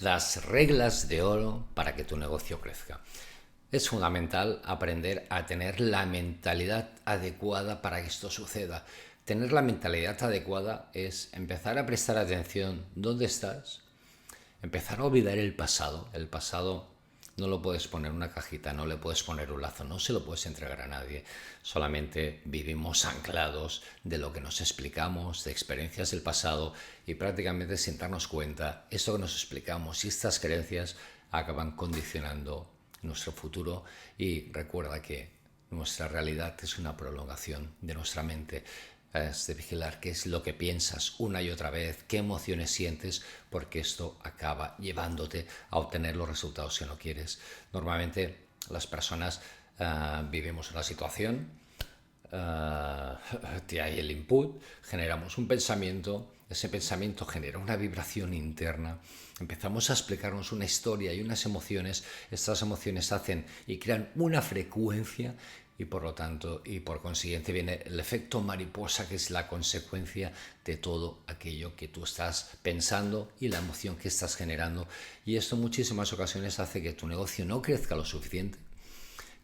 Las reglas de oro para que tu negocio crezca. Es fundamental aprender a tener la mentalidad adecuada para que esto suceda. Tener la mentalidad adecuada es empezar a prestar atención dónde estás, empezar a olvidar el pasado. El pasado no lo puedes poner en una cajita, no le puedes poner un lazo, no se lo puedes entregar a nadie. Solamente vivimos anclados de lo que nos explicamos, de experiencias del pasado y prácticamente sin darnos cuenta, esto que nos explicamos y estas creencias acaban condicionando nuestro futuro. Y recuerda que nuestra realidad es una prolongación de nuestra mente. Es de vigilar qué es lo que piensas una y otra vez, qué emociones sientes, porque esto acaba llevándote a obtener los resultados que no quieres. Normalmente las personas vivimos una situación, hay el input, generamos un pensamiento, ese pensamiento genera una vibración interna, empezamos a explicarnos una historia y unas emociones, estas emociones hacen y crean una frecuencia y por lo tanto y por consiguiente viene el efecto mariposa, que es la consecuencia de todo aquello que tú estás pensando y la emoción que estás generando, y esto en muchísimas ocasiones hace que tu negocio no crezca lo suficiente,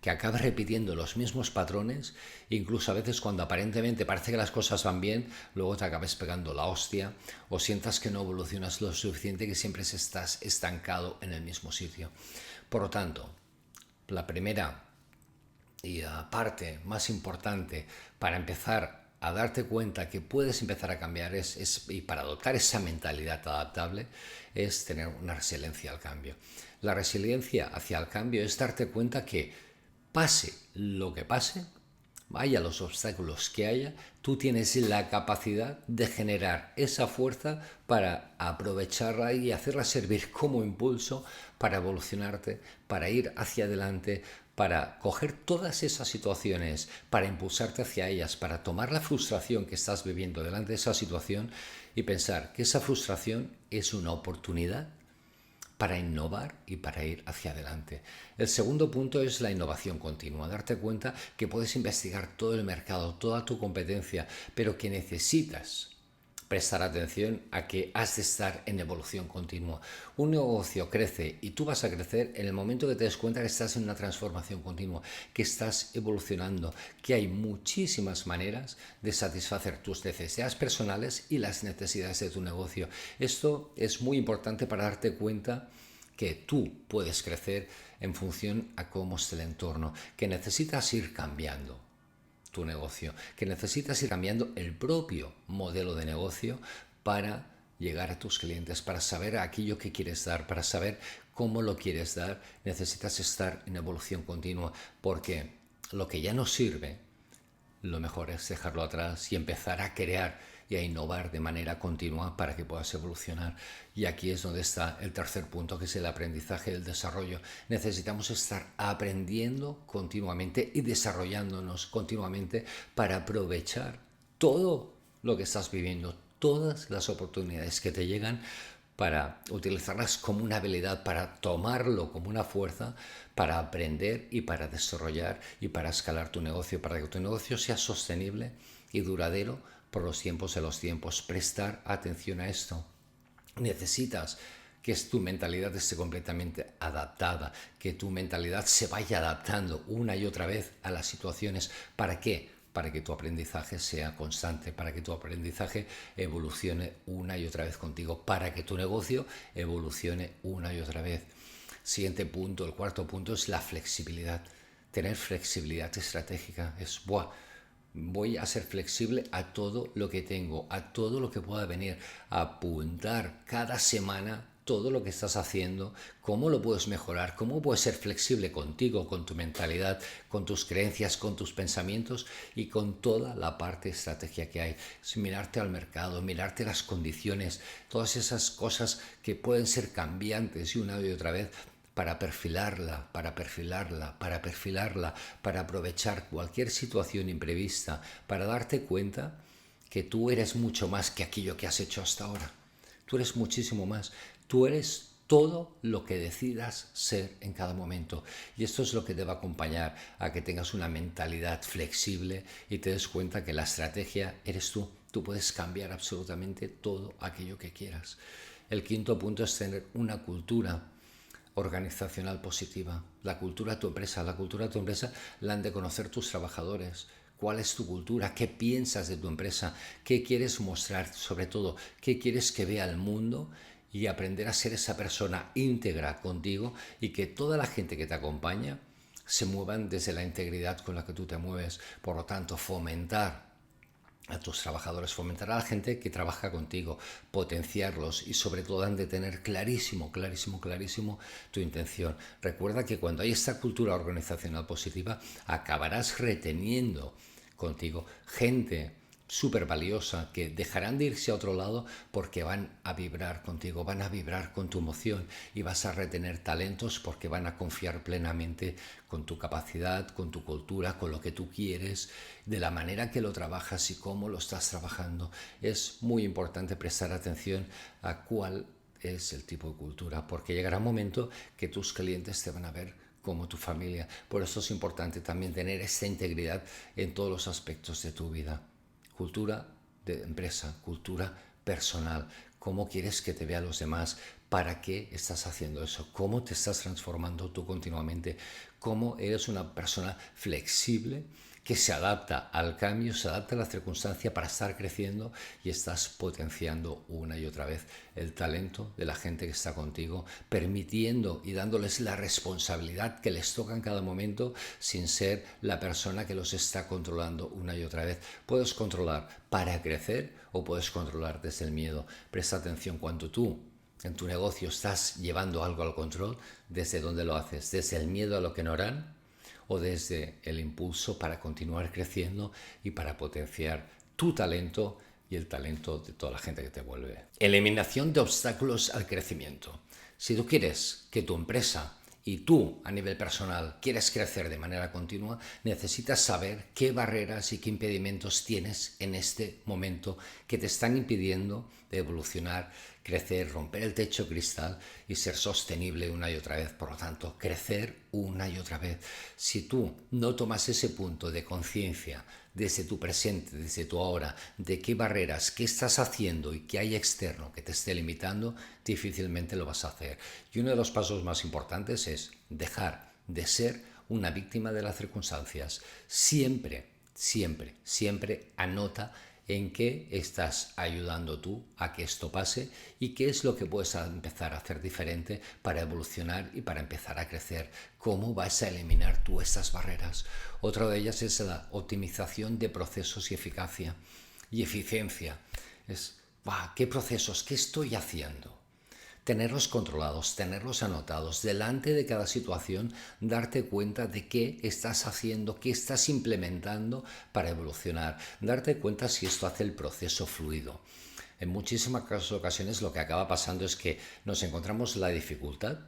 que acabes repitiendo los mismos patrones, incluso a veces cuando aparentemente parece que las cosas van bien, luego te acabes pegando la hostia o sientas que no evolucionas lo suficiente, que siempre estás estancado en el mismo sitio. Por lo tanto, la primera y parte más importante para empezar a darte cuenta que puedes empezar a cambiar y para adoptar esa mentalidad adaptable es tener una resiliencia al cambio. La resiliencia hacia el cambio es darte cuenta que pase lo que pase, haya los obstáculos que haya, tú tienes la capacidad de generar esa fuerza para aprovecharla y hacerla servir como impulso para evolucionarte, para ir hacia adelante, para coger todas esas situaciones, para impulsarte hacia ellas, para tomar la frustración que estás viviendo delante de esa situación y pensar que esa frustración es una oportunidad para innovar y para ir hacia adelante. El segundo punto es la innovación continua, darte cuenta que puedes investigar todo el mercado, toda tu competencia, pero que necesitas prestar atención a que has de estar en evolución continua. Un negocio crece y tú vas a crecer en el momento que te des cuenta que estás en una transformación continua, que estás evolucionando, que hay muchísimas maneras de satisfacer tus necesidades personales y las necesidades de tu negocio. Esto es muy importante para darte cuenta que tú puedes crecer en función a cómo es el entorno, que necesitas ir cambiando tu negocio, que necesitas ir cambiando el propio modelo de negocio para llegar a tus clientes, para saber aquello que quieres dar, para saber cómo lo quieres dar. Necesitas estar en evolución continua, porque lo que ya no sirve, lo mejor es dejarlo atrás y empezar a crear y a innovar de manera continua para que puedas evolucionar. Y aquí es donde está el tercer punto, que es el aprendizaje y el desarrollo. Necesitamos estar aprendiendo continuamente y desarrollándonos continuamente para aprovechar todo lo que estás viviendo, todas las oportunidades que te llegan, para utilizarlas como una habilidad, para tomarlo como una fuerza, para aprender y para desarrollar y para escalar tu negocio, para que tu negocio sea sostenible y duradero por los tiempos de los tiempos. Prestar atención a esto. Necesitas que tu mentalidad esté completamente adaptada, que tu mentalidad se vaya adaptando una y otra vez a las situaciones. ¿Para qué? Para que tu aprendizaje sea constante, para que tu aprendizaje evolucione una y otra vez contigo, para que tu negocio evolucione una y otra vez. Siguiente punto, el cuarto punto es la flexibilidad. Tener flexibilidad estratégica es, voy a ser flexible a todo lo que tengo, a todo lo que pueda venir, a apuntar cada semana todo lo que estás haciendo, cómo lo puedes mejorar, cómo puedes ser flexible contigo, con tu mentalidad, con tus creencias, con tus pensamientos y con toda la parte de estrategia que hay. Es mirarte al mercado, mirarte las condiciones, todas esas cosas que pueden ser cambiantes y una y otra vez, para perfilarla, para perfilarla, para perfilarla, para aprovechar cualquier situación imprevista, para darte cuenta que tú eres mucho más que aquello que has hecho hasta ahora. Tú eres muchísimo más. Tú eres todo lo que decidas ser en cada momento. Y esto es lo que te va a acompañar a que tengas una mentalidad flexible y te des cuenta que la estrategia eres tú. Tú puedes cambiar absolutamente todo aquello que quieras. El quinto punto es tener una cultura organizacional positiva. La cultura de tu empresa. La cultura de tu empresa la han de conocer tus trabajadores. ¿Cuál es tu cultura? ¿Qué piensas de tu empresa? ¿Qué quieres mostrar? Sobre todo, ¿qué quieres que vea el mundo? Y aprender a ser esa persona íntegra contigo y que toda la gente que te acompaña se muevan desde la integridad con la que tú te mueves. Por lo tanto, fomentar a tus trabajadores, fomentar a la gente que trabaja contigo, potenciarlos y sobre todo han de tener clarísimo tu intención. Recuerda que cuando hay esta cultura organizacional positiva acabarás reteniendo contigo gente súper valiosa que dejarán de irse a otro lado porque van a vibrar contigo, van a vibrar con tu emoción y vas a retener talentos porque van a confiar plenamente con tu capacidad, con tu cultura, con lo que tú quieres, de la manera que lo trabajas y cómo lo estás trabajando. Es muy importante prestar atención a cuál es el tipo de cultura, porque llegará un momento que tus clientes te van a ver como tu familia. Por eso es importante también tener esta integridad en todos los aspectos de tu vida. Cultura de empresa, cultura personal, cómo quieres que te vean los demás, para qué estás haciendo eso, cómo te estás transformando tú continuamente, cómo eres una persona flexible que se adapta al cambio, se adapta a la circunstancia para estar creciendo y estás potenciando una y otra vez el talento de la gente que está contigo, permitiendo y dándoles la responsabilidad que les toca en cada momento sin ser la persona que los está controlando una y otra vez. Puedes controlar para crecer o puedes controlar desde el miedo. Presta atención cuando tú en tu negocio estás llevando algo al control, ¿desde dónde lo haces? ¿Desde el miedo a lo que no harán? ¿O desde el impulso para continuar creciendo y para potenciar tu talento y el talento de toda la gente que te vuelve? Eliminación de obstáculos al crecimiento. Si tú quieres que tu empresa y tú a nivel personal quieres crecer de manera continua, necesitas saber qué barreras y qué impedimentos tienes en este momento que te están impidiendo de evolucionar, crecer, romper el techo cristal y ser sostenible una y otra vez. Por lo tanto, crecer una y otra vez. Si tú no tomas ese punto de conciencia desde tu presente, desde tu ahora, de qué barreras, qué estás haciendo y qué hay externo que te esté limitando, difícilmente lo vas a hacer. Y uno de los pasos más importantes es dejar de ser una víctima de las circunstancias. Siempre anota en qué estás ayudando tú a que esto pase y qué es lo que puedes empezar a hacer diferente para evolucionar y para empezar a crecer. ¿Cómo vas a eliminar tú estas barreras? Otra de ellas es la optimización de procesos y eficacia y eficiencia. ¿Qué procesos? ¿Qué estoy haciendo? Tenerlos controlados, tenerlos anotados, delante de cada situación, darte cuenta de qué estás haciendo, qué estás implementando para evolucionar, darte cuenta si esto hace el proceso fluido. En muchísimas ocasiones lo que acaba pasando es que nos encontramos la dificultad.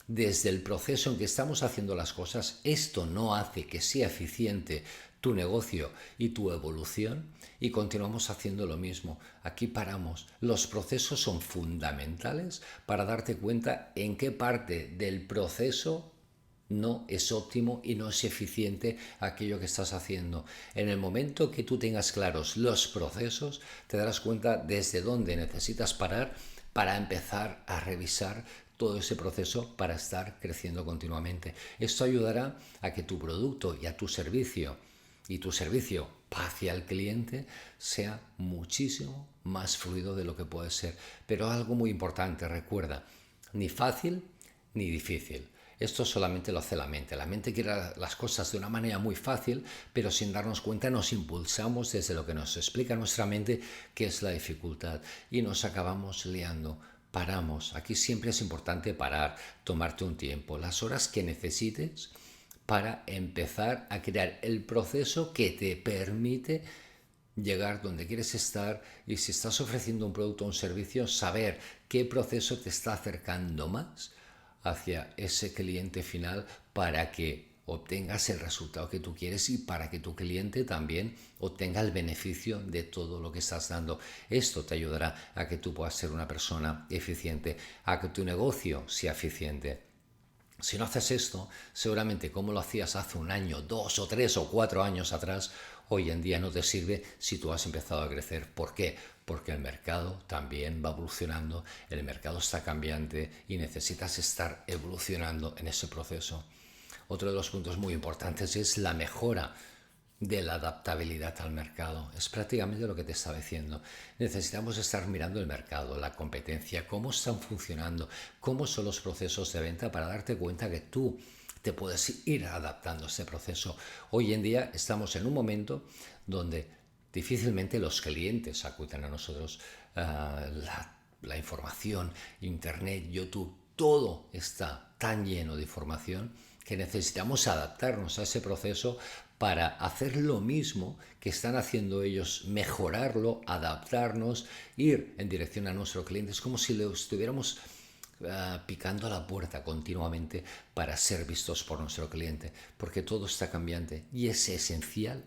Desde el proceso en que estamos haciendo las cosas, esto no hace que sea eficiente tu negocio y tu evolución y continuamos haciendo lo mismo. Aquí paramos. Los procesos son fundamentales para darte cuenta en qué parte del proceso no es óptimo y no es eficiente aquello que estás haciendo. En el momento que tú tengas claros los procesos, te darás cuenta desde dónde necesitas parar para empezar a revisar todo ese proceso para estar creciendo continuamente. Esto ayudará a que tu producto y a tu servicio hacia el cliente sea muchísimo más fluido de lo que puede ser. Pero algo muy importante, recuerda, ni fácil ni difícil. Esto solamente lo hace la mente. La mente quiere las cosas de una manera muy fácil, pero sin darnos cuenta nos impulsamos desde lo que nos explica nuestra mente, que es la dificultad, y nos acabamos liando. Paramos. Aquí siempre es importante parar, tomarte un tiempo, las horas que necesites para empezar a crear el proceso que te permite llegar donde quieres estar y si estás ofreciendo un producto o un servicio, saber qué proceso te está acercando más hacia ese cliente final para que obtengas el resultado que tú quieres y para que tu cliente también obtenga el beneficio de todo lo que estás dando. Esto te ayudará a que tú puedas ser una persona eficiente, a que tu negocio sea eficiente. Si no haces esto, seguramente como lo hacías hace un año, 2 o 3 o 4 años atrás, hoy en día no te sirve si tú has empezado a crecer. ¿Por qué? porque el mercado también va evolucionando, el mercado está cambiante y necesitas estar evolucionando en ese proceso. Otro de los puntos muy importantes es la mejora de la adaptabilidad al mercado. Es prácticamente lo que te estaba diciendo. Necesitamos estar mirando el mercado, la competencia, cómo están funcionando, cómo son los procesos de venta para darte cuenta que tú te puedes ir adaptando a ese proceso. Hoy en día estamos en un momento donde difícilmente los clientes acuden a nosotros. La información, Internet, YouTube, todo está tan lleno de información que necesitamos adaptarnos a ese proceso para hacer lo mismo que están haciendo ellos, mejorarlo, adaptarnos, ir en dirección a nuestro cliente. Es como si le estuviéramos picando a la puerta continuamente para ser vistos por nuestro cliente, porque todo está cambiante y es esencial,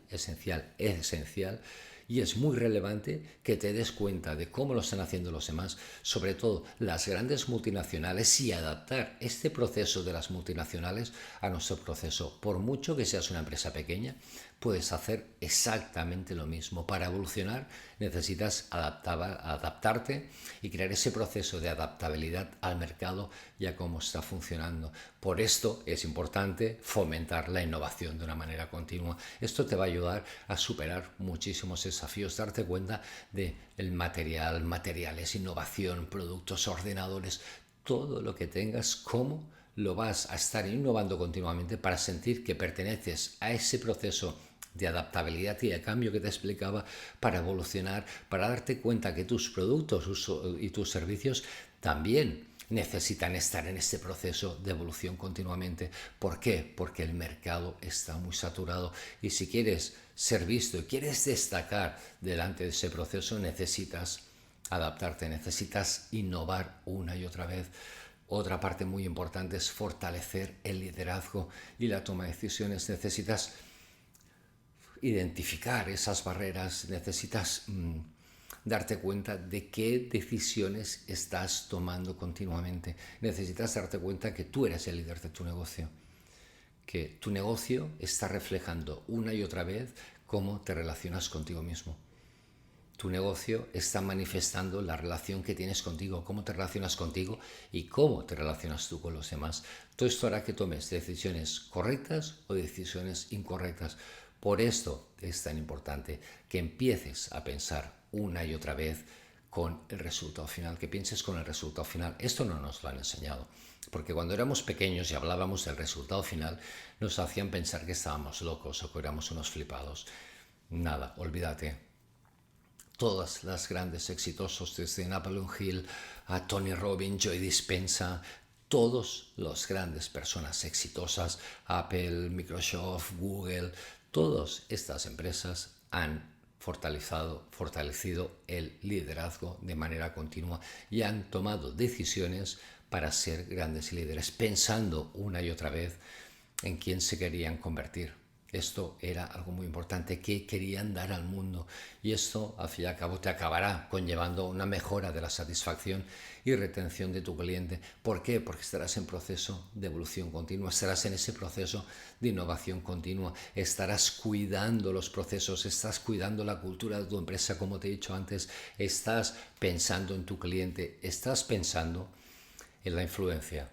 y es muy relevante que te des cuenta de cómo lo están haciendo los demás, sobre todo las grandes multinacionales, y adaptar este proceso de las multinacionales a nuestro proceso. Por mucho que seas una empresa pequeña, puedes hacer exactamente lo mismo. Para evolucionar necesitas adaptarte y crear ese proceso de adaptabilidad al mercado y a cómo está funcionando. Por esto es importante fomentar la innovación de una manera continua. Esto te va a ayudar a superar muchísimos desafíos, darte cuenta de el materiales, innovación, productos, ordenadores, todo lo que tengas, cómo lo vas a estar innovando continuamente para sentir que perteneces a ese proceso de adaptabilidad y de cambio que te explicaba, para evolucionar, para darte cuenta que tus productos y tus servicios también necesitan estar en este proceso de evolución continuamente. ¿Por qué? Porque el mercado está muy saturado y si quieres ser visto y quieres destacar delante de ese proceso, necesitas adaptarte, necesitas innovar una y otra vez. Otra parte muy importante es fortalecer el liderazgo y la toma de decisiones. Necesitas identificar esas barreras, necesitas darte cuenta de qué decisiones estás tomando continuamente. Necesitas darte cuenta que tú eres el líder de tu negocio, que tu negocio está reflejando una y otra vez cómo te relacionas contigo mismo. Tu negocio está manifestando la relación que tienes contigo, cómo te relacionas contigo y cómo te relacionas tú con los demás. Todo esto hará que tomes decisiones correctas o decisiones incorrectas. Por esto es tan importante que empieces a pensar una y otra vez con el resultado final, que pienses con el resultado final. Esto no nos lo han enseñado, porque cuando éramos pequeños y hablábamos del resultado final, nos hacían pensar que estábamos locos o que éramos unos flipados. Nada, olvídate. Todas las grandes exitosos, desde Napoleon Hill a Tony Robbins, Joe Dispenza, todos los grandes personas exitosas, Apple, Microsoft, Google, todas estas empresas han fortalecido el liderazgo de manera continua y han tomado decisiones para ser grandes líderes, pensando una y otra vez en quién se querían convertir. Esto era algo muy importante, que querían dar al mundo, y esto al fin y al cabo te acabará conllevando una mejora de la satisfacción y retención de tu cliente. ¿Por qué? Porque estarás en proceso de evolución continua, estarás en ese proceso de innovación continua, estarás cuidando los procesos, estás cuidando la cultura de tu empresa, como te he dicho antes, estás pensando en tu cliente, estás pensando en la influencia,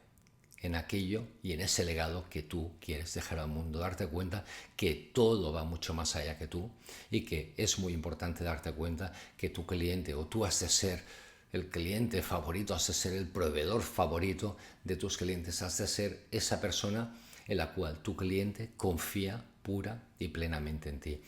en aquello y en ese legado que tú quieres dejar al mundo. Darte cuenta que todo va mucho más allá que tú y que es muy importante darte cuenta que tu cliente, o tú has de ser el cliente favorito, has de ser el proveedor favorito de tus clientes, has de ser esa persona en la cual tu cliente confía pura y plenamente en ti.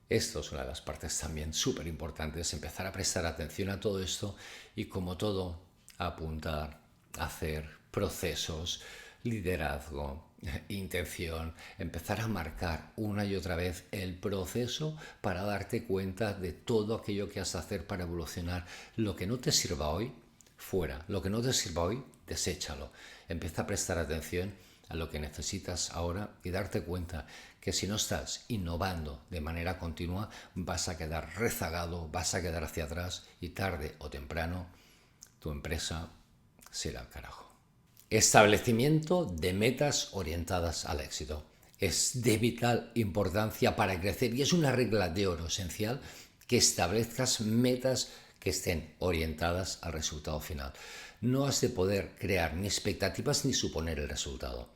Esto es una de las partes también súper importantes, empezar a prestar atención a todo esto y, como todo, apuntar, hacer procesos, liderazgo, intención, empezar a marcar una y otra vez el proceso para darte cuenta de todo aquello que has de hacer para evolucionar. Lo que no te sirva hoy, fuera. Lo que no te sirva hoy, deséchalo. Empieza a prestar atención a lo que necesitas ahora y darte cuenta que si no estás innovando de manera continua, vas a quedar rezagado, vas a quedar hacia atrás y tarde o temprano tu empresa se irá al carajo. Establecimiento de metas orientadas al éxito. Es de vital importancia para crecer y es una regla de oro esencial que establezcas metas que estén orientadas al resultado final. No has de poder crear ni expectativas ni suponer el resultado.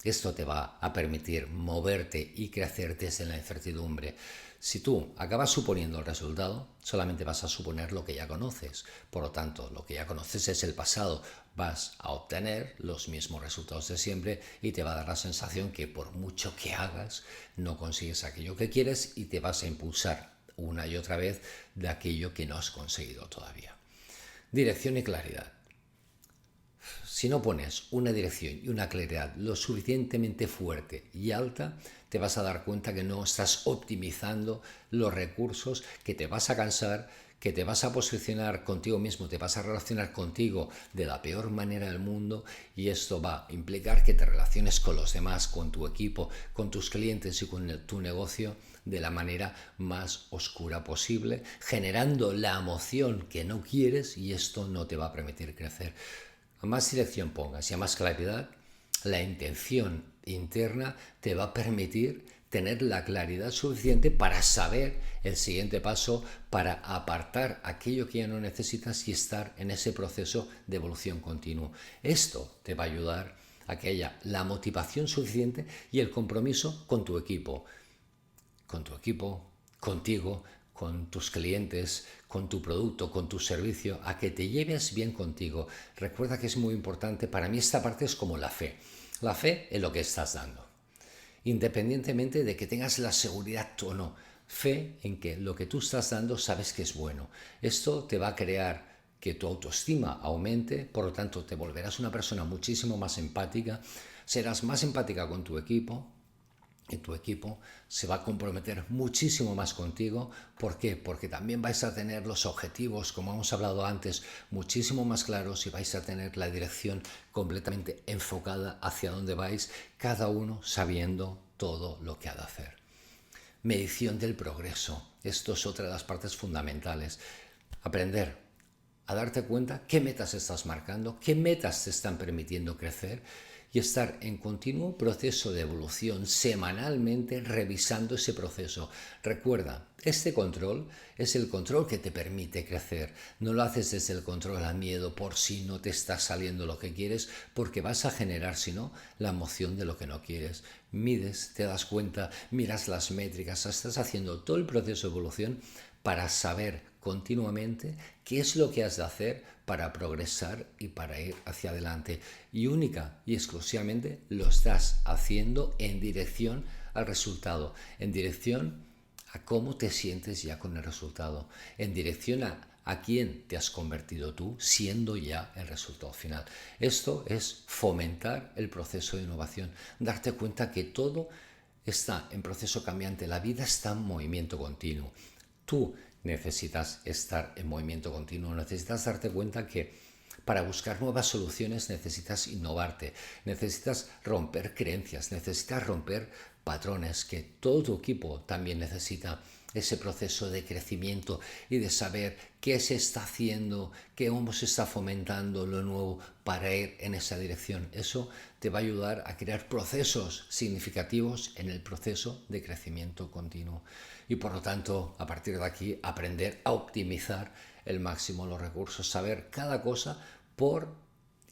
Esto te va a permitir moverte y crecer desde la incertidumbre. Si tú acabas suponiendo el resultado, solamente vas a suponer lo que ya conoces. Por lo tanto, lo que ya conoces es el pasado. Vas a obtener los mismos resultados de siempre y te va a dar la sensación que por mucho que hagas, no consigues aquello que quieres y te vas a impulsar una y otra vez de aquello que no has conseguido todavía. Dirección y claridad. Si no pones una dirección y una claridad lo suficientemente fuerte y alta, te vas a dar cuenta que no estás optimizando los recursos, que te vas a cansar, que te vas a posicionar contigo mismo, te vas a relacionar contigo de la peor manera del mundo, y esto va a implicar que te relaciones con los demás, con tu equipo, con tus clientes y con tu negocio de la manera más oscura posible, generando la emoción que no quieres, y esto no te va a permitir crecer. A más dirección pongas y a más claridad, la intención interna te va a permitir tener la claridad suficiente para saber el siguiente paso, para apartar aquello que ya no necesitas y estar en ese proceso de evolución continua. Esto te va a ayudar a que haya la motivación suficiente y el compromiso con tu equipo, contigo, con tus clientes, con tu producto, con tu servicio, a que te lleves bien contigo. Recuerda que es muy importante, para mí esta parte es como la fe. La fe en lo que estás dando, independientemente de que tengas la seguridad o no. Fe en que lo que tú estás dando sabes que es bueno. Esto te va a crear que tu autoestima aumente, por lo tanto te volverás una persona muchísimo más empática, serás más empática con tu equipo, y tu equipo se va a comprometer muchísimo más contigo. ¿Por qué? Porque también vais a tener los objetivos, como hemos hablado antes, muchísimo más claros, y vais a tener la dirección completamente enfocada hacia dónde vais, cada uno sabiendo todo lo que ha de hacer. Medición del progreso. Esto es otra de las partes fundamentales. Aprender a darte cuenta qué metas estás marcando, qué metas te están permitiendo crecer, y estar en continuo proceso de evolución, semanalmente revisando ese proceso. Recuerda, este control es el control que te permite crecer. No lo haces desde el control al miedo por si no te está saliendo lo que quieres, porque vas a generar, si no, la emoción de lo que no quieres. Mides, te das cuenta, miras las métricas, estás haciendo todo el proceso de evolución para saber continuamente qué es lo que has de hacer para progresar y para ir hacia adelante. Y única y exclusivamente lo estás haciendo en dirección al resultado, en dirección a cómo te sientes ya con el resultado, en dirección a quién te has convertido tú siendo ya el resultado final. Esto es fomentar el proceso de innovación, darte cuenta que todo está en proceso cambiante, la vida está en movimiento continuo. Tú necesitas estar en movimiento continuo, necesitas darte cuenta que para buscar nuevas soluciones necesitas innovarte, necesitas romper creencias, necesitas romper patrones, que todo tu equipo también necesita ese proceso de crecimiento y de saber qué se está haciendo, cómo se está fomentando lo nuevo para ir en esa dirección. Eso te va a ayudar a crear procesos significativos en el proceso de crecimiento continuo. Y por lo tanto, a partir de aquí, aprender a optimizar el máximo los recursos, saber cada cosa por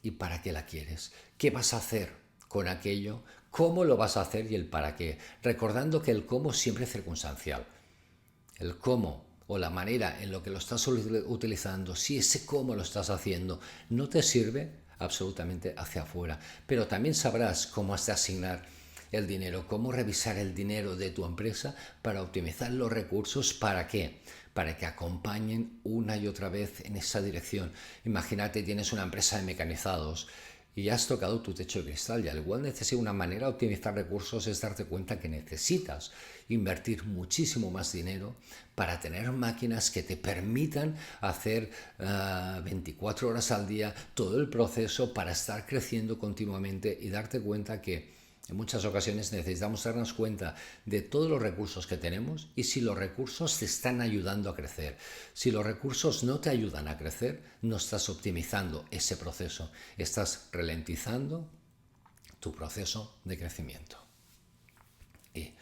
y para qué la quieres, qué vas a hacer con aquello, cómo lo vas a hacer y el para qué, recordando que el cómo siempre es circunstancial. El cómo o la manera en lo que lo estás utilizando, si ese cómo lo estás haciendo no te sirve, absolutamente hacia afuera. Pero también sabrás cómo has de asignar el dinero, cómo revisar el dinero de tu empresa para optimizar los recursos. ¿Para qué? Para que acompañen una y otra vez en esa dirección. Imagínate, tienes una empresa de mecanizados y has tocado tu techo de cristal, y al igual necesitas una manera de optimizar recursos, es darte cuenta que necesitas invertir muchísimo más dinero para tener máquinas que te permitan hacer 24 horas al día todo el proceso para estar creciendo continuamente, y darte cuenta que en muchas ocasiones necesitamos darnos cuenta de todos los recursos que tenemos y si los recursos te están ayudando a crecer. Si los recursos no te ayudan a crecer, no estás optimizando ese proceso, estás ralentizando tu proceso de crecimiento. Y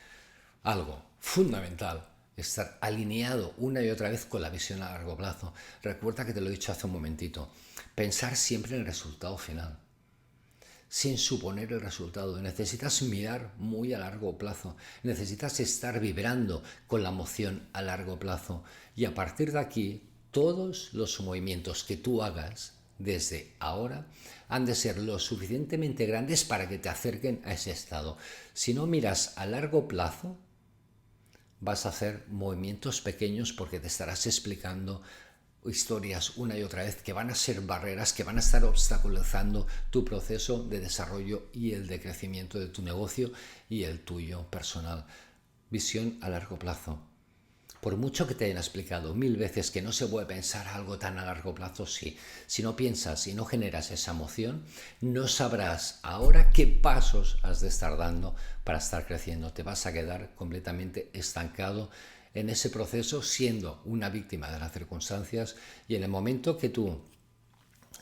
algo fundamental estar alineado una y otra vez con la visión a largo plazo. Recuerda que te lo he dicho hace un momentito, pensar siempre en el resultado final, sin suponer el resultado. Necesitas mirar muy a largo plazo, necesitas estar vibrando con la emoción a largo plazo, y a partir de aquí todos los movimientos que tú hagas desde ahora han de ser lo suficientemente grandes para que te acerquen a ese estado. Si no miras a largo plazo, vas a hacer movimientos pequeños porque te estarás explicando historias una y otra vez que van a ser barreras, que van a estar obstaculizando tu proceso de desarrollo y el de crecimiento de tu negocio y el tuyo personal. Visión a largo plazo. Por mucho que te hayan explicado 1000 veces que no se puede pensar algo tan a largo plazo, sí. Si no piensas y no generas esa emoción, no sabrás ahora qué pasos has de estar dando para estar creciendo. Te vas a quedar completamente estancado en ese proceso, siendo una víctima de las circunstancias, y en el momento que tú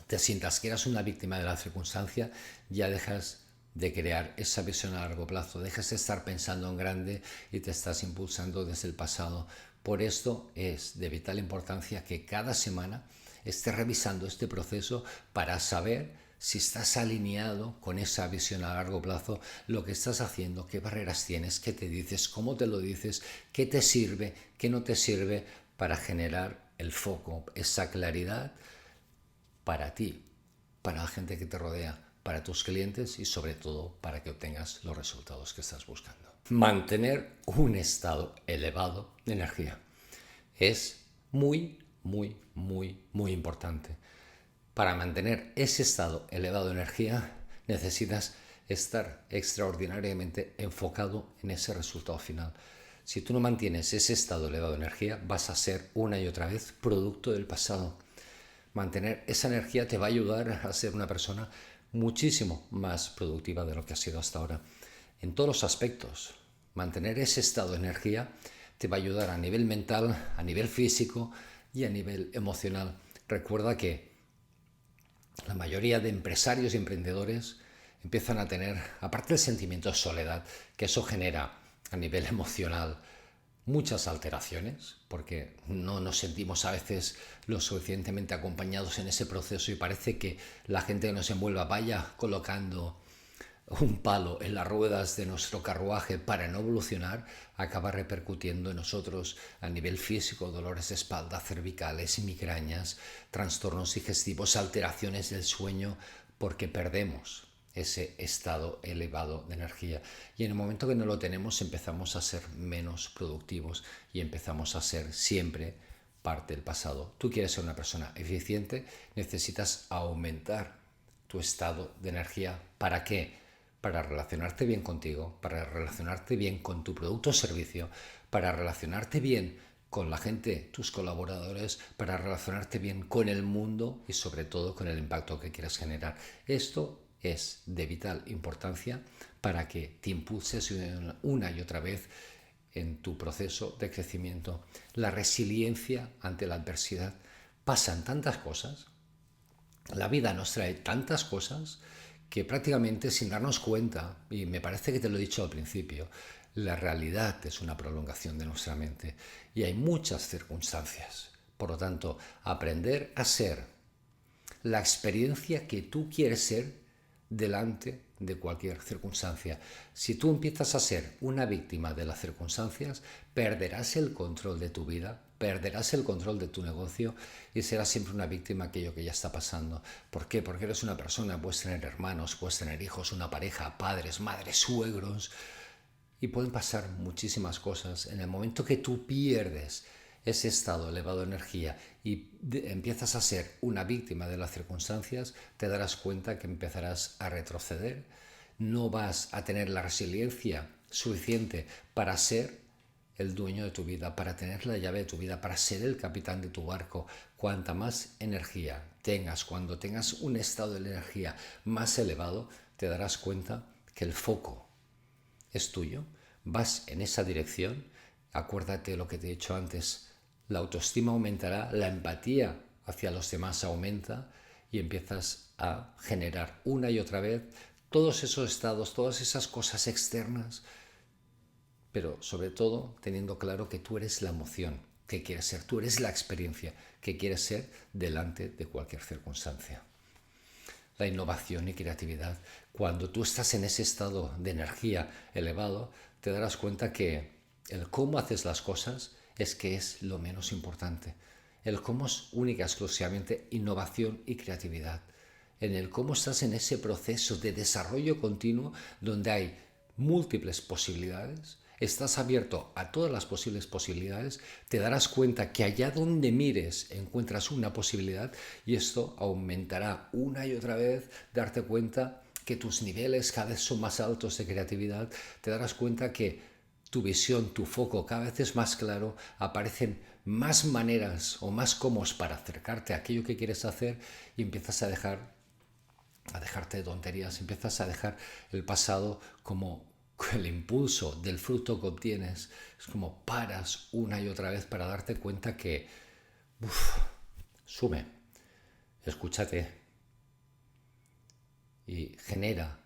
te sientas que eres una víctima de la circunstancia, ya dejas de crear esa visión a largo plazo, dejas de estar pensando en grande y te estás impulsando desde el pasado. Por esto es de vital importancia que cada semana estés revisando este proceso para saber si estás alineado con esa visión a largo plazo, lo que estás haciendo, qué barreras tienes, qué te dices, cómo te lo dices, qué te sirve, qué no te sirve, para generar el foco, esa claridad para ti, para la gente que te rodea, para tus clientes y sobre todo para que obtengas los resultados que estás buscando. Mantener un estado elevado de energía es muy importante. Para mantener ese estado elevado de energía necesitas estar extraordinariamente enfocado en ese resultado final. Si tú no mantienes ese estado elevado de energía, vas a ser una y otra vez producto del pasado. Mantener esa energía te va a ayudar a ser una persona muchísimo más productiva de lo que has sido hasta ahora. En todos los aspectos, mantener ese estado de energía te va a ayudar a nivel mental, a nivel físico y a nivel emocional. Recuerda que la mayoría de empresarios y emprendedores empiezan a tener, aparte del sentimiento de soledad, que eso genera a nivel emocional muchas alteraciones, porque no nos sentimos a veces lo suficientemente acompañados en ese proceso y parece que la gente que nos envuelva vaya colocando un palo en las ruedas de nuestro carruaje para no evolucionar, acaba repercutiendo en nosotros a nivel físico, dolores de espalda, cervicales, migrañas, trastornos digestivos, alteraciones del sueño, porque perdemos ese estado elevado de energía. Y en el momento que no lo tenemos empezamos a ser menos productivos y empezamos a ser siempre parte del pasado. Tú quieres ser una persona eficiente, necesitas aumentar tu estado de energía. ¿Para qué? Para relacionarte bien contigo, para relacionarte bien con tu producto o servicio, para relacionarte bien con la gente, tus colaboradores, para relacionarte bien con el mundo y sobre todo con el impacto que quieras generar. Esto es de vital importancia para que te impulses una y otra vez en tu proceso de crecimiento. La resiliencia ante la adversidad. Pasan tantas cosas, la vida nos trae tantas cosas que prácticamente sin darnos cuenta, y me parece que te lo he dicho al principio, la realidad es una prolongación de nuestra mente y hay muchas circunstancias. Por lo tanto, aprender a ser la experiencia que tú quieres ser delante de cualquier circunstancia. Si tú empiezas a ser una víctima de las circunstancias, perderás el control de tu vida, perderás el control de tu negocio y serás siempre una víctima de aquello que ya está pasando. ¿Por qué? Porque eres una persona, puedes tener hermanos, puedes tener hijos, una pareja, padres, madres, suegros, y pueden pasar muchísimas cosas. En el momento que tú pierdes ese estado elevado de energía y empiezas a ser una víctima de las circunstancias, te darás cuenta que empezarás a retroceder, no vas a tener la resiliencia suficiente para ser el dueño de tu vida, para tener la llave de tu vida, para ser el capitán de tu barco. Cuanta más energía tengas, cuando tengas un estado de energía más elevado, te darás cuenta que el foco es tuyo, vas en esa dirección. Acuérdate de lo que te he dicho antes, la autoestima aumentará, la empatía hacia los demás aumenta y empiezas a generar una y otra vez todos esos estados, todas esas cosas externas pero sobre todo teniendo claro que tú eres la emoción que quieres ser, tú eres la experiencia que quieres ser delante de cualquier circunstancia. La innovación y creatividad. Cuando tú estás en ese estado de energía elevado, te darás cuenta que el cómo haces las cosas es que es lo menos importante. El cómo es única, exclusivamente innovación y creatividad. En el cómo estás en ese proceso de desarrollo continuo donde hay múltiples posibilidades, estás abierto a todas las posibles posibilidades, te darás cuenta que allá donde mires encuentras una posibilidad y esto aumentará una y otra vez, darte cuenta que tus niveles cada vez son más altos de creatividad, te darás cuenta que tu visión, tu foco cada vez es más claro, aparecen más maneras o más cómodos para acercarte a aquello que quieres hacer y empiezas a dejarte de tonterías, empiezas a dejar el pasado como el impulso del fruto que obtienes. Es como paras una y otra vez para darte cuenta que sume, escúchate y genera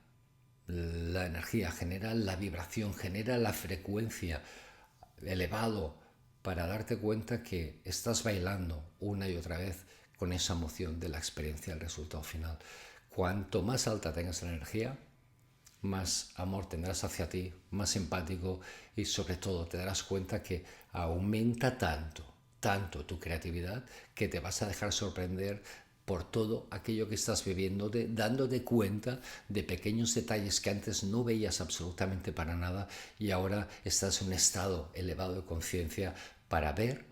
la energía, genera la vibración, genera la frecuencia elevado para darte cuenta que estás bailando una y otra vez con esa emoción de la experiencia del resultado final. Cuanto más alta tengas la energía, más amor tendrás hacia ti, más empático y sobre todo te darás cuenta que aumenta tanto tu creatividad que te vas a dejar sorprender por todo aquello que estás viviendo, dándote cuenta de pequeños detalles que antes no veías absolutamente para nada y ahora estás en un estado elevado de conciencia para ver,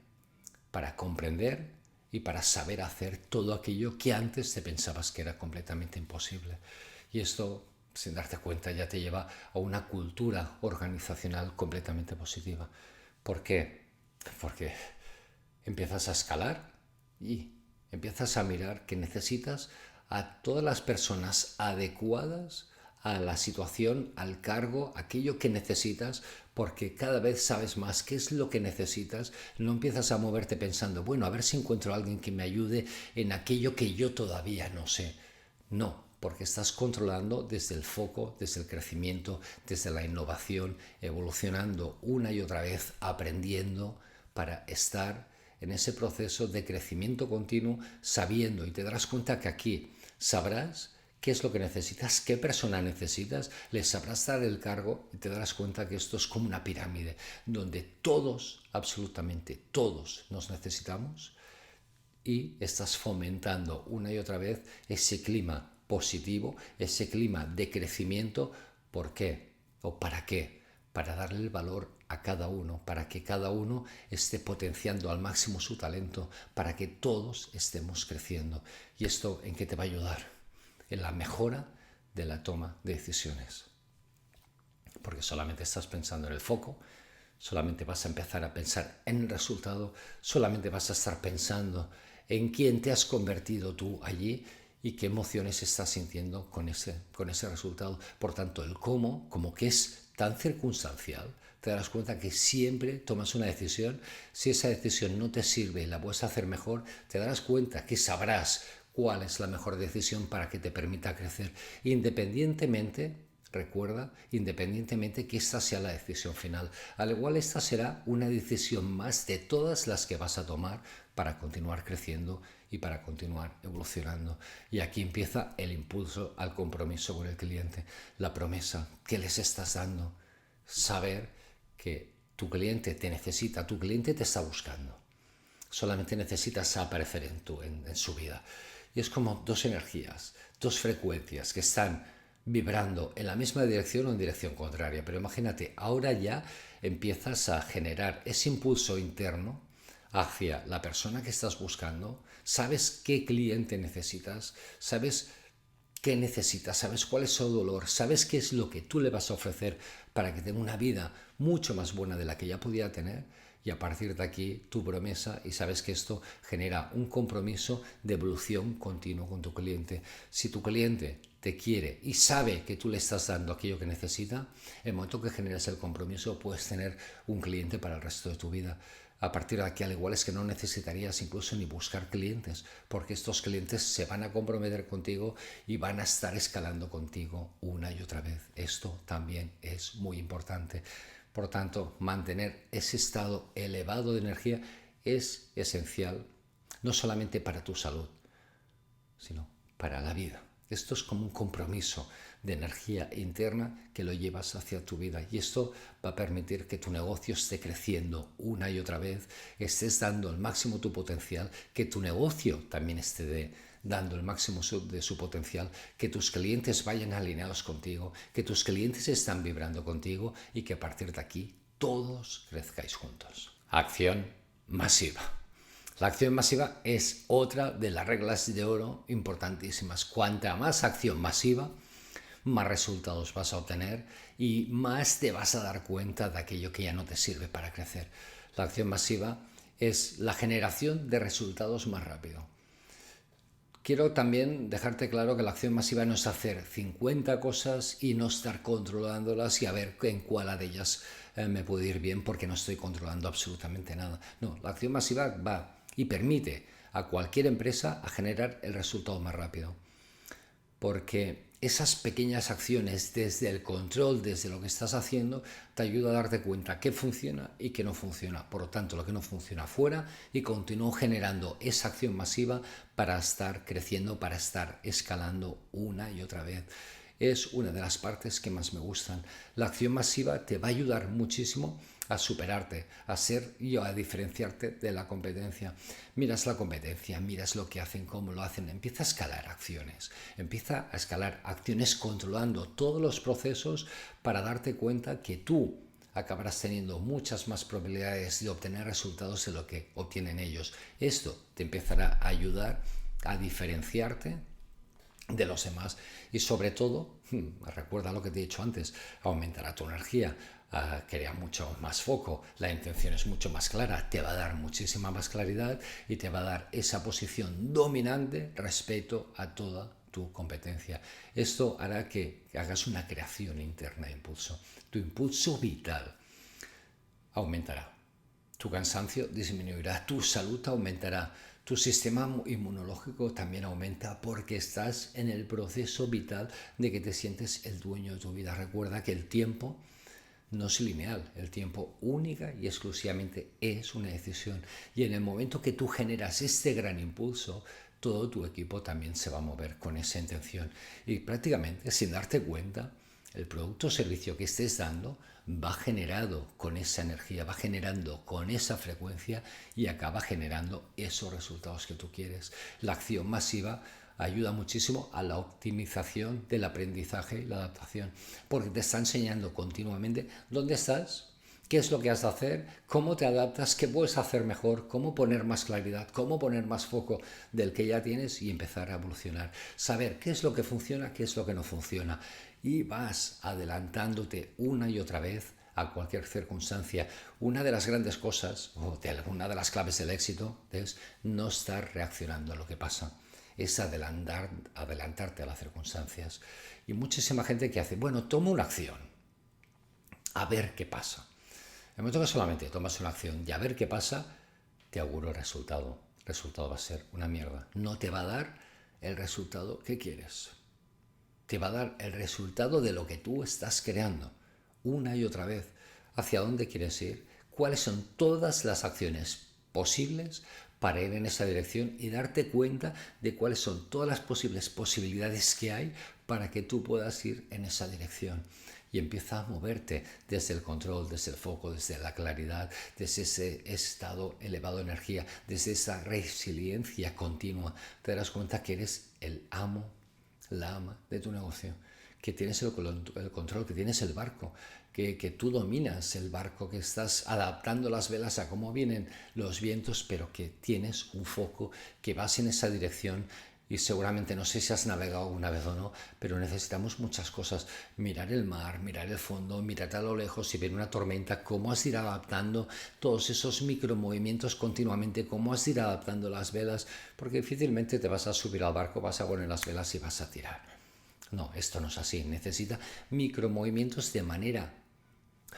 para comprender y para saber hacer todo aquello que antes te pensabas que era completamente imposible. Y esto, sin darte cuenta, ya te lleva a una cultura organizacional completamente positiva. ¿Por qué? Porque empiezas a escalar y empiezas a mirar que necesitas a todas las personas adecuadas a la situación, al cargo, aquello que necesitas, porque cada vez sabes más qué es lo que necesitas. No empiezas a moverte pensando, bueno, a ver si encuentro a alguien que me ayude en aquello que yo todavía no sé. No, porque estás controlando desde el foco, desde el crecimiento, desde la innovación, evolucionando una y otra vez, aprendiendo para estar en ese proceso de crecimiento continuo, sabiendo, y te darás cuenta que aquí sabrás qué es lo que necesitas, qué persona necesitas, les sabrás dar el cargo y te darás cuenta que esto es como una pirámide donde todos, absolutamente todos nos necesitamos y estás fomentando una y otra vez ese clima positivo, ese clima de crecimiento. ¿Por qué? ¿O para qué? Para darle el valor a cada uno, para que cada uno esté potenciando al máximo su talento, para que todos estemos creciendo. ¿Y esto en qué te va a ayudar? En la mejora de la toma de decisiones. Porque solamente estás pensando en el foco, solamente vas a empezar a pensar en el resultado, solamente vas a estar pensando en quién te has convertido tú allí y qué emociones estás sintiendo con ese resultado. Por tanto, el cómo, como que es tan circunstancial, te darás cuenta que siempre tomas una decisión. Si esa decisión no te sirve y la puedes hacer mejor, te darás cuenta que sabrás cuál es la mejor decisión para que te permita crecer, independientemente, recuerda, independientemente que esta sea la decisión final. Al igual esta será una decisión más de todas las que vas a tomar para continuar creciendo y para continuar evolucionando. Y aquí empieza el impulso al compromiso con el cliente, la promesa que les estás dando, saber que tu cliente te necesita, tu cliente te está buscando. Solamente necesitas aparecer en su vida. Y es como dos energías, dos frecuencias que están vibrando en la misma dirección o en dirección contraria. Pero imagínate, ahora ya empiezas a generar ese impulso interno hacia la persona que estás buscando, sabes qué cliente necesitas, sabes qué necesitas, sabes cuál es su dolor, sabes qué es lo que tú le vas a ofrecer para que tenga una vida mucho más buena de la que ya podía tener. Y a partir de aquí tu promesa, y sabes que esto genera un compromiso de evolución continuo con tu cliente. Si tu cliente te quiere y sabe que tú le estás dando aquello que necesita, en el momento que generas el compromiso puedes tener un cliente para el resto de tu vida. A partir de aquí, al igual es que no necesitarías incluso ni buscar clientes, porque estos clientes se van a comprometer contigo y van a estar escalando contigo una y otra vez. Esto también es muy importante. Por lo tanto, mantener ese estado elevado de energía es esencial, no solamente para tu salud, sino para la vida. Esto es como un compromiso de energía interna que lo llevas hacia tu vida, y esto va a permitir que tu negocio esté creciendo una y otra vez, estés dando al máximo tu potencial, que tu negocio también esté dando el máximo de su potencial, que tus clientes vayan alineados contigo, que tus clientes están vibrando contigo y que a partir de aquí todos crezcáis juntos. Acción masiva. La acción masiva es otra de las reglas de oro importantísimas. Cuanta más acción masiva, más resultados vas a obtener y más te vas a dar cuenta de aquello que ya no te sirve para crecer. La acción masiva es la generación de resultados más rápido. Quiero también dejarte claro que la acción masiva no es hacer 50 cosas y no estar controlándolas y a ver en cuál de ellas me puede ir bien porque no estoy controlando absolutamente nada. No, la acción masiva va y permite a cualquier empresa a generar el resultado más rápido. Porque esas pequeñas acciones desde el control, desde lo que estás haciendo, te ayuda a darte cuenta qué funciona y qué no funciona. Por lo tanto, lo que no funciona fuera y continúo generando esa acción masiva para estar creciendo, para estar escalando una y otra vez. Es una de las partes que más me gustan. La acción masiva te va a ayudar muchísimo a superarte, a ser y a diferenciarte de la competencia. Miras la competencia, miras lo que hacen, cómo lo hacen, empieza a escalar acciones, empieza a escalar acciones controlando todos los procesos para darte cuenta que tú acabarás teniendo muchas más probabilidades de obtener resultados de lo que obtienen ellos. Esto te empezará a ayudar a diferenciarte de los demás y sobre todo, recuerda lo que te he dicho antes, aumentará tu energía, crea mucho más foco, la intención es mucho más clara, te va a dar muchísima más claridad y te va a dar esa posición dominante respecto a toda tu competencia. Esto hará que hagas una creación interna de impulso. Tu impulso vital aumentará, tu cansancio disminuirá, tu salud aumentará, tu sistema inmunológico también aumenta porque estás en el proceso vital de que te sientes el dueño de tu vida. Recuerda que el tiempo no es lineal, el tiempo única y exclusivamente es una decisión. Y en el momento que tú generas este gran impulso, todo tu equipo también se va a mover con esa intención. Y prácticamente, sin darte cuenta, el producto o servicio que estés dando va generado con esa energía, va generando con esa frecuencia y acaba generando esos resultados que tú quieres. La acción masiva ayuda muchísimo a la optimización del aprendizaje y la adaptación, porque te está enseñando continuamente dónde estás, qué es lo que has de hacer, cómo te adaptas, qué puedes hacer mejor, cómo poner más claridad, cómo poner más foco del que ya tienes y empezar a evolucionar. Saber qué es lo que funciona, qué es lo que no funciona. Y vas adelantándote una y otra vez a cualquier circunstancia. Una de las grandes cosas, o una de las claves del éxito, es no estar reaccionando a lo que pasa. Es adelantarte a las circunstancias. Y muchísima gente que hace, bueno, toma una acción, a ver qué pasa. En el momento que solamente tomas una acción y a ver qué pasa, te auguro el resultado. El resultado va a ser una mierda. No te va a dar el resultado que quieres. Te va a dar el resultado de lo que tú estás creando. Una y otra vez. ¿Hacia dónde quieres ir? ¿Cuáles son todas las acciones posibles para ir en esa dirección y darte cuenta de cuáles son todas las posibilidades que hay para que tú puedas ir en esa dirección? Y empieza a moverte desde el control, desde el foco, desde la claridad, desde ese estado elevado de energía, desde esa resiliencia continua. Te darás cuenta que eres el amo, la ama de tu negocio, que tienes el control, que tienes el barco, que tú dominas el barco, que estás adaptando las velas a cómo vienen los vientos, pero que tienes un foco, que vas en esa dirección. Y seguramente, no sé si has navegado una vez o no, pero necesitamos muchas cosas. Mirar el mar, mirar el fondo, mirar a lo lejos, si viene una tormenta, cómo has de ir adaptando todos esos micromovimientos continuamente, cómo has de ir adaptando las velas, porque difícilmente te vas a subir al barco, vas a poner las velas y vas a tirar. No, esto no es así. Necesita micromovimientos de manera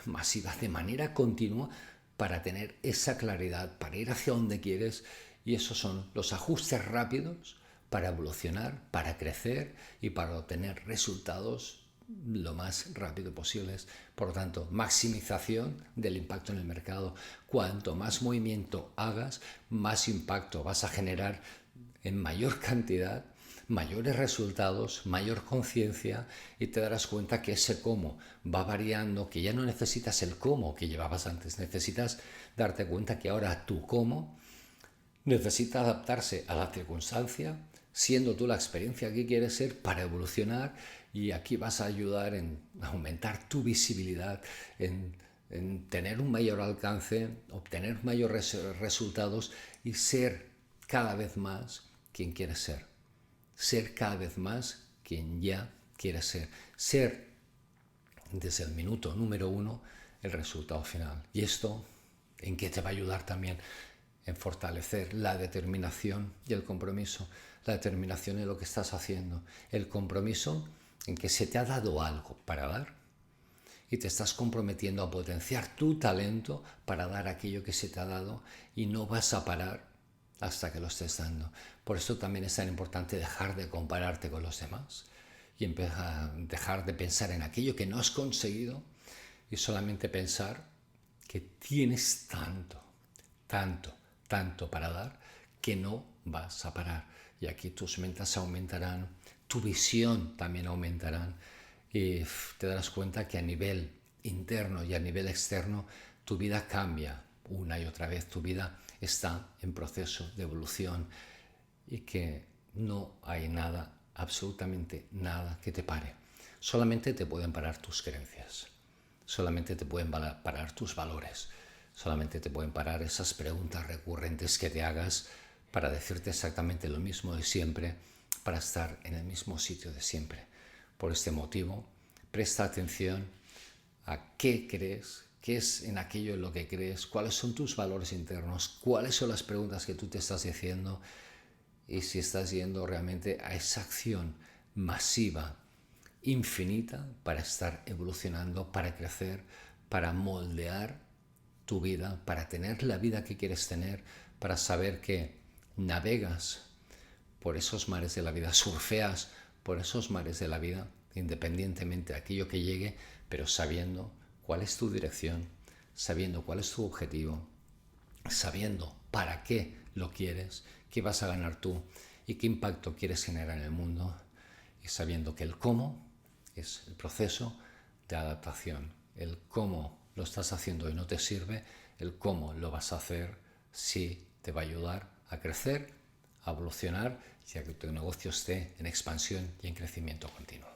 masiva, de manera continua, para tener esa claridad, para ir hacia donde quieres. Y esos son los ajustes rápidos para evolucionar, para crecer y para obtener resultados lo más rápido posible. Por lo tanto, maximización del impacto en el mercado. Cuanto más movimiento hagas, más impacto vas a generar en mayor cantidad, mayores resultados, mayor conciencia, y te darás cuenta que ese cómo va variando, que ya no necesitas el cómo que llevabas antes, necesitas darte cuenta que ahora tu cómo necesita adaptarse a la circunstancia, siendo tú la experiencia que quieres ser para evolucionar, y aquí vas a ayudar en aumentar tu visibilidad, en tener un mayor alcance, obtener mayores resultados y ser cada vez más quien quieres ser. Ser cada vez más quien ya quieres ser. Ser desde el minuto número 1 el resultado final. ¿Y esto en qué te va a ayudar también? En fortalecer la determinación y el compromiso. La determinación en lo que estás haciendo. El compromiso en que se te ha dado algo para dar y te estás comprometiendo a potenciar tu talento para dar aquello que se te ha dado, y no vas a parar hasta que lo estés dando. Por eso también es tan importante dejar de compararte con los demás y dejar de pensar en aquello que no has conseguido y solamente pensar que tienes tanto para dar, que no vas a parar. Y aquí tus metas aumentarán, tu visión también aumentarán, y te darás cuenta que a nivel interno y a nivel externo tu vida cambia una y otra vez. Tu vida está en proceso de evolución y que no hay nada, absolutamente nada, que te pare. Solamente te pueden parar tus creencias, solamente te pueden parar tus valores, solamente te pueden parar esas preguntas recurrentes que te hagas para decirte exactamente lo mismo de siempre, para estar en el mismo sitio de siempre. Por este motivo, presta atención a qué crees, qué es en aquello en lo que crees, cuáles son tus valores internos, cuáles son las preguntas que tú te estás diciendo, y si estás yendo realmente a esa acción masiva, infinita, para estar evolucionando, para crecer, para moldear tu vida, para tener la vida que quieres tener, para saber que navegas por esos mares de la vida, surfeas por esos mares de la vida, independientemente de aquello que llegue, pero sabiendo cuál es tu dirección, sabiendo cuál es tu objetivo, sabiendo para qué lo quieres, qué vas a ganar tú y qué impacto quieres generar en el mundo, y sabiendo que el cómo es el proceso de adaptación. El cómo lo estás haciendo y no te sirve, el cómo lo vas a hacer sí te va a ayudar a crecer, a evolucionar y a que tu negocio esté en expansión y en crecimiento continuo.